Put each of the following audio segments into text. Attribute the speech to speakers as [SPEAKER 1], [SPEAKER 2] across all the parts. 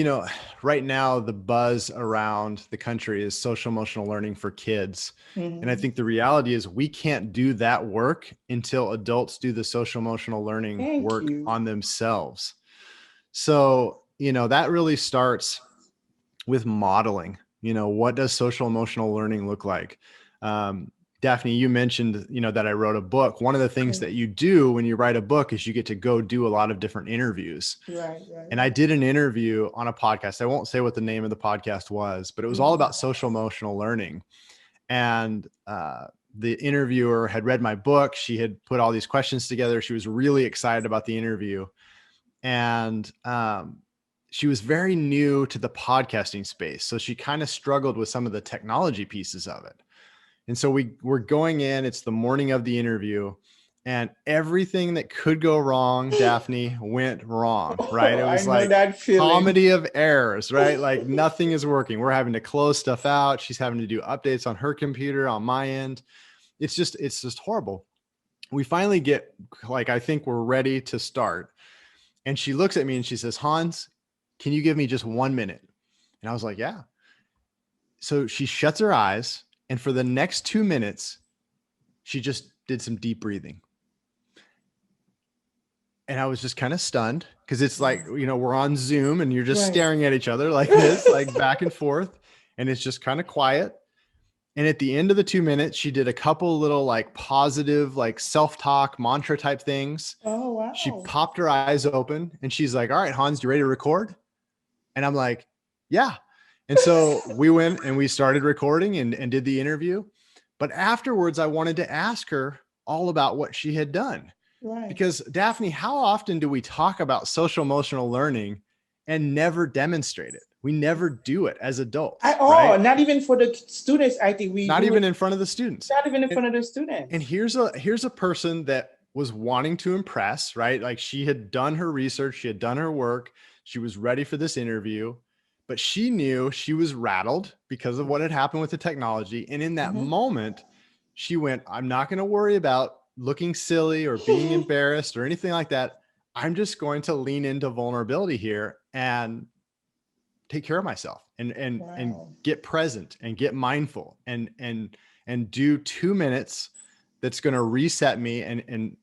[SPEAKER 1] You know, right now the buzz around the country is social emotional learning for kids. And I
[SPEAKER 2] Mhm.
[SPEAKER 1] think the reality is we can't do that work until adults do the social emotional learning
[SPEAKER 2] Thank
[SPEAKER 1] work
[SPEAKER 2] you.
[SPEAKER 1] on themselves. So, that really starts with modeling. What does social emotional learning look like? Um, Daphne, you mentioned, that I wrote a book. One of the things that you do when you write a book is you get to go do a lot of different interviews.
[SPEAKER 2] Right, right,
[SPEAKER 1] And I
[SPEAKER 2] right.
[SPEAKER 1] did an interview on a podcast. I won't say what the name of the podcast was, but it was all
[SPEAKER 2] Mhm.
[SPEAKER 1] about social emotional learning. And the interviewer had read my book. She had put all these questions together. She was really excited about the interview. And she was very new to the podcasting space. So she kind of struggled with some of the technology pieces of it. And so we're going in, it's the morning of the interview, and everything that could go wrong, Daphne, went wrong, right? It
[SPEAKER 2] I
[SPEAKER 1] was
[SPEAKER 2] know
[SPEAKER 1] like
[SPEAKER 2] that feeling.
[SPEAKER 1] comedy of errors, right? Like nothing is working. We're having to close stuff out. She's having to do updates on her computer, on my end. It's just horrible. We finally get, like, I think we're ready to start. And she looks at me and she says, Hans, can you give me just 1 minute? And I was like, yeah. So she shuts her eyes. And for the next 2 minutes, she just did some deep breathing. And I was just kind of stunned because it's like, we're on Zoom and you're just
[SPEAKER 2] Right.
[SPEAKER 1] staring at each other like this, like back and forth. And it's just kind of quiet. And at the end of the 2 minutes, she did a couple little like positive, like self-talk mantra type things.
[SPEAKER 2] Oh,
[SPEAKER 1] She
[SPEAKER 2] wow.
[SPEAKER 1] popped her eyes open and she's like, all right, Hans, you ready to record? And I'm like, yeah. And so we went and we started recording and did the interview. But afterwards, I wanted to ask her all about what she had done.
[SPEAKER 2] Right.
[SPEAKER 1] Because Daphne, how often do we talk about social emotional learning and never demonstrate it? We never do it as adults, right?
[SPEAKER 2] Not even for the students. I think we
[SPEAKER 1] Not
[SPEAKER 2] do it,
[SPEAKER 1] even in front of the students.
[SPEAKER 2] not even in
[SPEAKER 1] And,
[SPEAKER 2] front of the
[SPEAKER 1] and
[SPEAKER 2] students.
[SPEAKER 1] here's a person that was wanting to impress, right? Like she had done her research, she had done her work, she was ready for this interview, but she knew she was rattled because of what had happened with the technology. And in that
[SPEAKER 2] Mhm.
[SPEAKER 1] moment, she went, I'm not going to worry about looking silly or being embarrassed or anything like that. I'm just going to lean into vulnerability here and take care of myself and
[SPEAKER 2] Wow.
[SPEAKER 1] get present and get mindful and do 2 minutes that's going to reset me and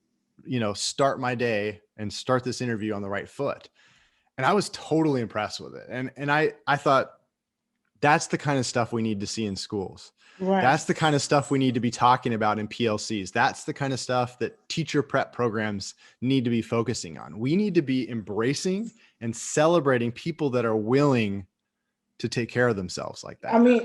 [SPEAKER 1] start my day and start this interview on the right foot. And I was totally impressed with it. And I thought that's the kind of stuff we need to see in schools.
[SPEAKER 2] Right.
[SPEAKER 1] That's the kind of stuff we need to be talking about in PLCs. That's the kind of stuff that teacher prep programs need to be focusing on. We need to be embracing and celebrating people that are willing to take care of themselves like
[SPEAKER 2] I
[SPEAKER 1] that.
[SPEAKER 2] mean,